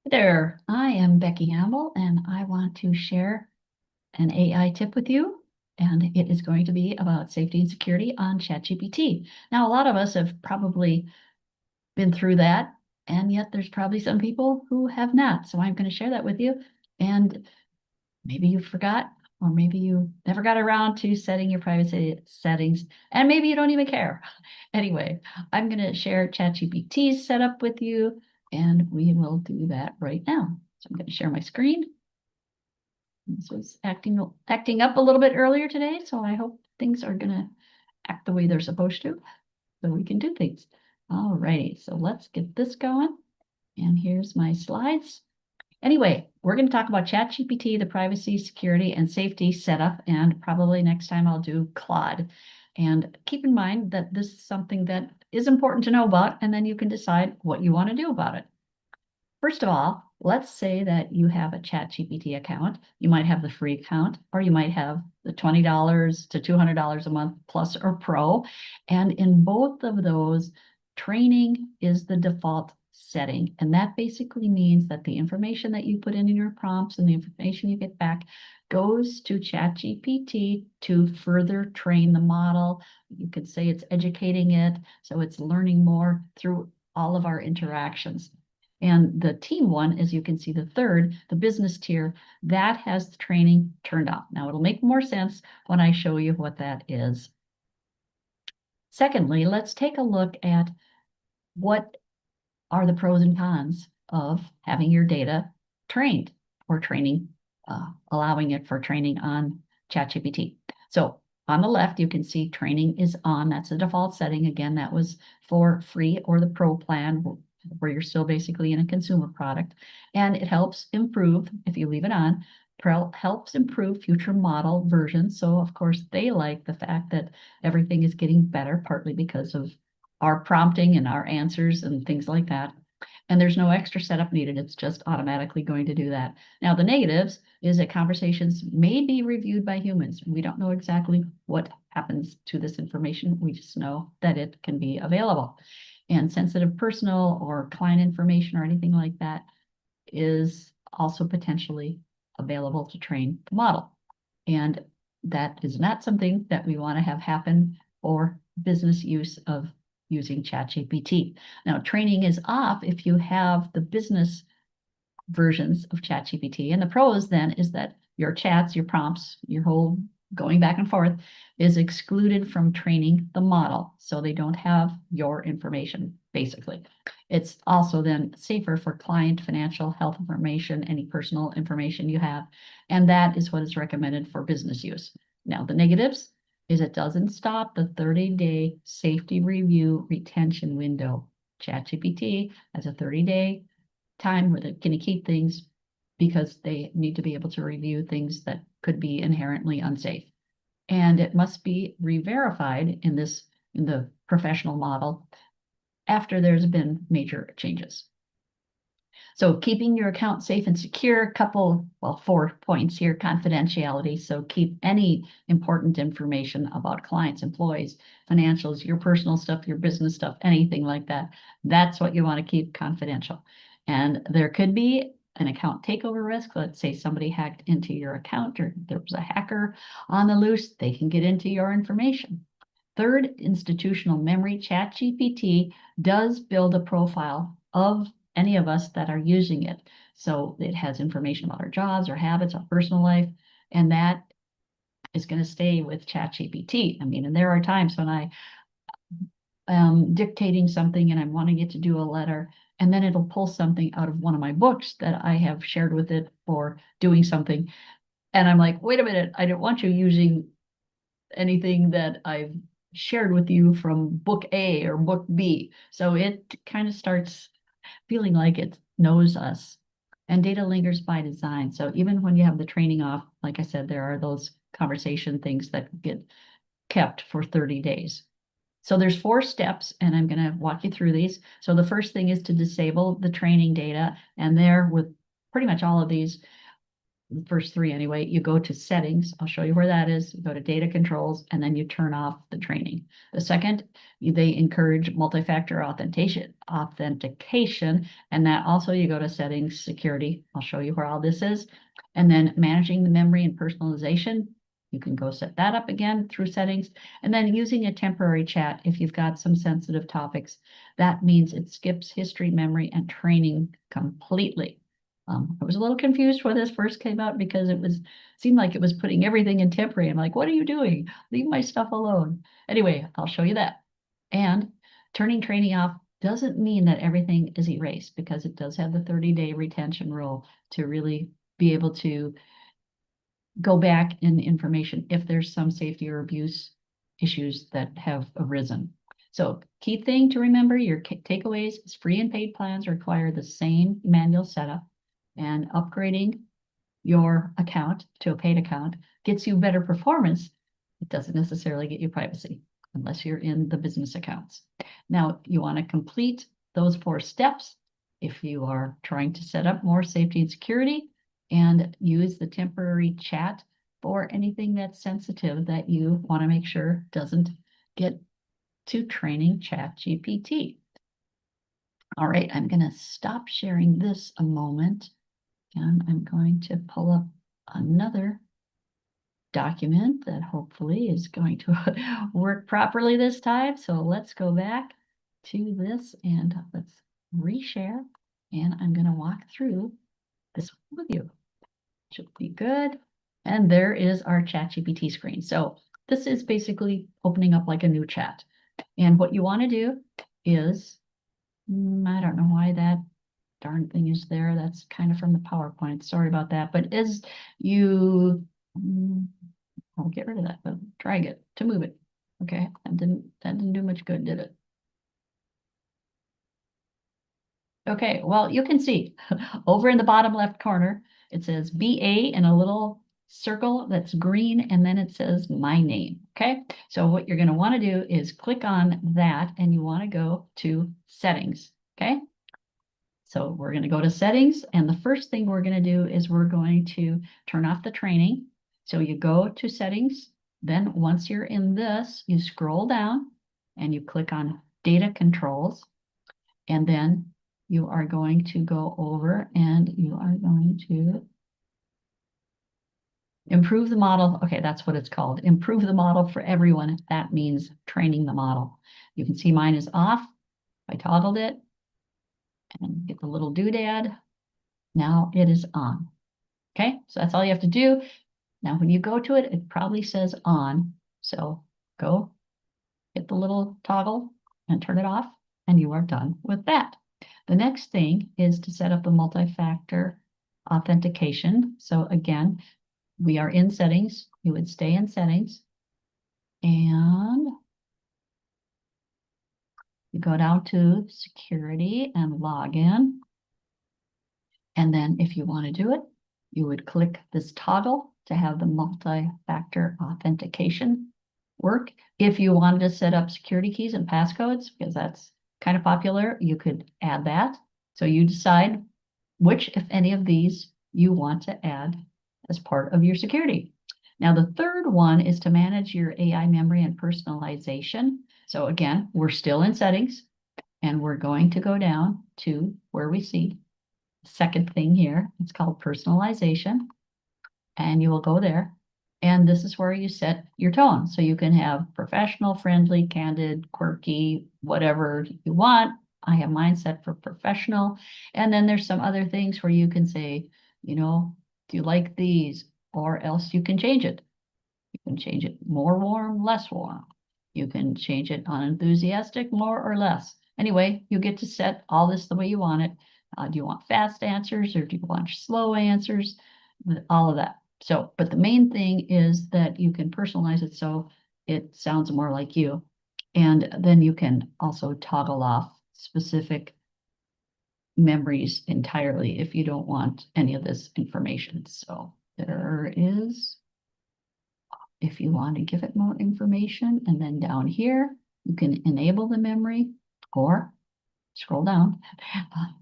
Hey there, I am Becky Amble, and I want to share an AI tip with you. And it is going to be about safety and security on ChatGPT. Now, a lot of us have probably been through that, and yet there's probably some people who have not. So I'm going to share that with you. And maybe you forgot, or maybe you never got around to setting your privacy settings, and maybe you don't even care. Anyway, I'm going to share ChatGPT's setup with you, and we will do that right now. So I'm going to share my screen. This was acting up a little bit earlier today, so I hope things are going to act the way they're supposed to, so we can do things. All righty, so let's get this going. And here's my slides. Anyway, we're going to talk about ChatGPT, the privacy, security, and safety setup, and probably next time I'll do Claude. And keep in mind that this is something that is important to know about, and then you can decide what you want to do about it. First of all, let's say that you have a ChatGPT account. You might have the free account, or you might have the $20 to $200 a month plus or pro. And in both of those, training is the default setting. And that basically means that the information that you put in your prompts and the information you get back goes to ChatGPT to further train the model. You could say it's educating it, so it's learning more through all of our interactions. And the team one, as you can see, the third, the business tier, that has the training turned on. Now it'll make more sense when I show you what that is. Secondly, let's take a look at what are the pros and cons of having your data trained or training, allowing it for training on ChatGPT. So on the left, you can see training is on. That's the default setting. Again, that was for free or the pro plan where you're still basically in a consumer product. And it helps improve, if you leave it on, helps improve future model versions. So of course, they like the fact that everything is getting better, partly because of our prompting and our answers and things like that. And there's no extra setup needed. It's just automatically going to do that. Now, the negatives is that conversations may be reviewed by humans. We don't know exactly what happens to this information. We just know that it can be available. And sensitive personal or client information or anything like that is also potentially available to train the model. And that is not something that we want to have happen for business use of using ChatGPT. Now, training is off if you have the business versions of ChatGPT. And the pros then is that your chats, your prompts, your whole going back and forth is excluded from training the model. So they don't have your information, basically. It's also then safer for client financial health information, any personal information you have. And that is what is recommended for business use. Now, the negatives is it doesn't stop the 30-day safety review retention window. ChatGPT has a 30-day time where they're going to keep things because they need to be able to review things that could be inherently unsafe. And it must be re-verified in the professional model after there's been major changes. So keeping your account safe and secure, well, 4 points here, confidentiality. So keep any important information about clients, employees, financials, your personal stuff, your business stuff, anything like that. That's what you want to keep confidential. And there could be an account takeover risk. Let's say somebody hacked into your account or there was a hacker on the loose, they can get into your information. Third, institutional memory. ChatGPT does build a profile of any of us that are using it. So it has information about our jobs, our habits, our personal life, and that is going to stay with ChatGPT. I mean, and there are times when I am dictating something and I'm wanting it to do a letter, and then it'll pull something out of one of my books that I have shared with it for doing something. And I'm like, wait a minute, I don't want you using anything that I've shared with you from book A or book B. So it kind of starts feeling like it knows us. And data lingers by design. So even when you have the training off, like I said, there are those conversation things that get kept for 30 days. So there's 4 steps, and I'm going to walk you through these. So the first thing is to disable the training data. And there, with pretty much all of these, the first three anyway, you go to settings. I'll show you where that is. You go to data controls, and then you turn off the training. The second, they encourage multi-factor authentication, and that also you go to settings, security. I'll show you where all this is. And then managing the memory and personalization, you can go set that up again through settings. And then using a temporary chat if you've got some sensitive topics. That means it skips history, memory, and training completely. I was a little confused when this first came out because seemed like it was putting everything in temporary. I'm like, what are you doing? Leave my stuff alone. Anyway, I'll show you that. And turning training off doesn't mean that everything is erased, because it does have the 30-day retention rule to really be able to go back in information if there's some safety or abuse issues that have arisen. So key thing to remember, your takeaways is free and paid plans require the same manual setup, and upgrading your account to a paid account gets you better performance. It doesn't necessarily get you privacy unless you're in the business accounts. Now, you want to complete those 4 steps if you are trying to set up more safety and security, and use the temporary chat for anything that's sensitive that you want to make sure doesn't get to training ChatGPT. All right, I'm going to stop sharing this a moment, and I'm going to pull up another document that hopefully is going to work properly this time. So let's go back to this and let's reshare, and I'm going to walk through this with you. Should be good. And there is our ChatGPT screen. So this is basically opening up like a new chat. And what you want to do is, I don't know why that darn thing is there. That's kind of from the PowerPoint. Sorry about that. But as you, I'll get rid of that, but drag it to move it. Okay, that didn't do much good, did it? Okay, well, you can see over in the bottom left corner, it says BA in a little circle that's green, and then it says my name. Okay, so what you're going to want to do is click on that, and you want to go to settings. Okay, so we're going to go to settings, and the first thing we're going to do is we're going to turn off the training. So you go to settings, then once you're in this, you scroll down and you click on data controls, and then you are going to go over and you are going to improve the model. Okay, that's what it's called. Improve the model for everyone. That means training the model. You can see mine is off. I toggled it and get the little doodad. Now it is on. Okay, so that's all you have to do. Now, when you go to it, it probably says on. So go hit the little toggle and turn it off, and you are done with that. The next thing is to set up the multi-factor authentication. So again, we are in settings. You would stay in settings, and you go down to security and login. And then if you want to do it, you would click this toggle to have the multi-factor authentication work. If you wanted to set up security keys and passcodes, because that's kind of popular, you could add that. So you decide which, if any of these, you want to add as part of your security. Now, the third one is to manage your AI memory and personalization. So again, we're still in settings, and we're going to go down to where we see the second thing here. It's called personalization, and you will go there. And this is where you set your tone. So you can have professional, friendly, candid, quirky, whatever you want. I have mine set for professional. And then there's some other things where you can say, do you like these? Or else you can change it. You can change it more warm, less warm. You can change it unenthusiastic, more or less. Anyway, you get to set all this the way you want it. Do you want fast answers or do you want slow answers? All of that. So, but the main thing is that you can personalize it so it sounds more like you. And then you can also toggle off specific memories entirely if you don't want any of this information. So there is, if you want to give it more information, and then down here, you can enable the memory or scroll down,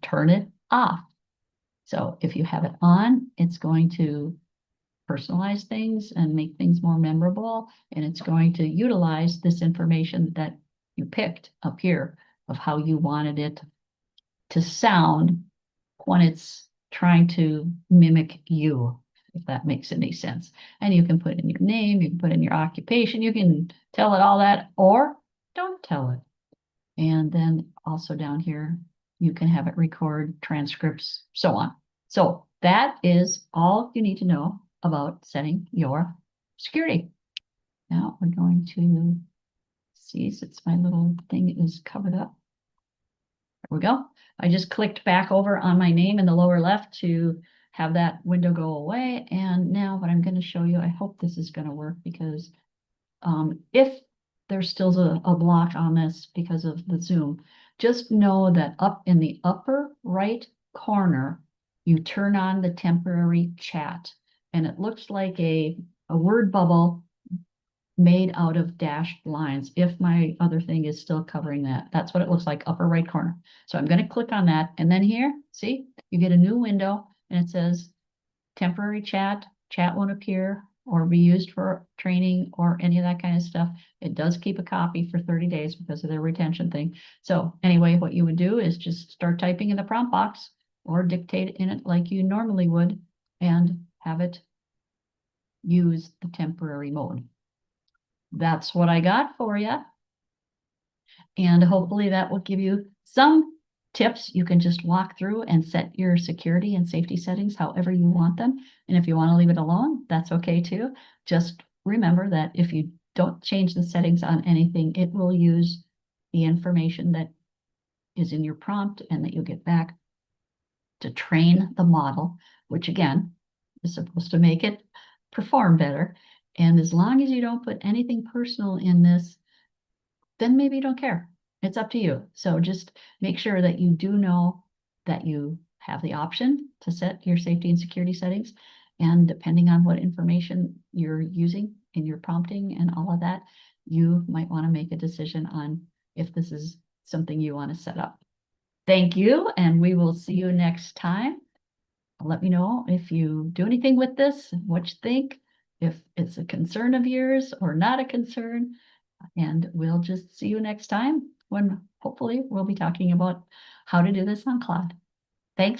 turn it off. So if you have it on, it's going to personalize things and make things more memorable. And it's going to utilize this information that you picked up here of how you wanted it to sound when it's trying to mimic you, if that makes any sense. And you can put in your name, you can put in your occupation, you can tell it all that, or don't tell it. And then also down here, you can have it record transcripts, so on. So that is all you need to know about setting your security. Now we're going to see since my little thing is covered up. There we go. I just clicked back over on my name in the lower left to have that window go away. And now what I'm going to show you, I hope this is going to work, because if there's still a block on this because of the Zoom, just know that up in the upper right corner, you turn on the temporary chat, and it looks like a word bubble made out of dashed lines. If my other thing is still covering that, that's what it looks like, upper right corner. So I'm going to click on that. And then here, see, you get a new window and it says temporary chat. Chat won't appear or be used for training or any of that kind of stuff. It does keep a copy for 30 days because of their retention thing. So anyway, what you would do is just start typing in the prompt box or dictate in it like you normally would and have it use the temporary mode. That's what I got for you. And hopefully that will give you some tips. You can just walk through and set your security and safety settings however you want them. And if you want to leave it alone, that's okay too. Just remember that if you don't change the settings on anything, it will use the information that is in your prompt and that you get back to train the model, which again is supposed to make it perform better. And as long as you don't put anything personal in this, then maybe you don't care. It's up to you. So just make sure that you do know that you have the option to set your safety and security settings. And depending on what information you're using in your prompting and all of that, you might want to make a decision on if this is something you want to set up. Thank you, and we will see you next time. Let me know if you do anything with this, what you think, if it's a concern of yours or not a concern. And we'll just see you next time when hopefully we'll be talking about how to do this on cloud.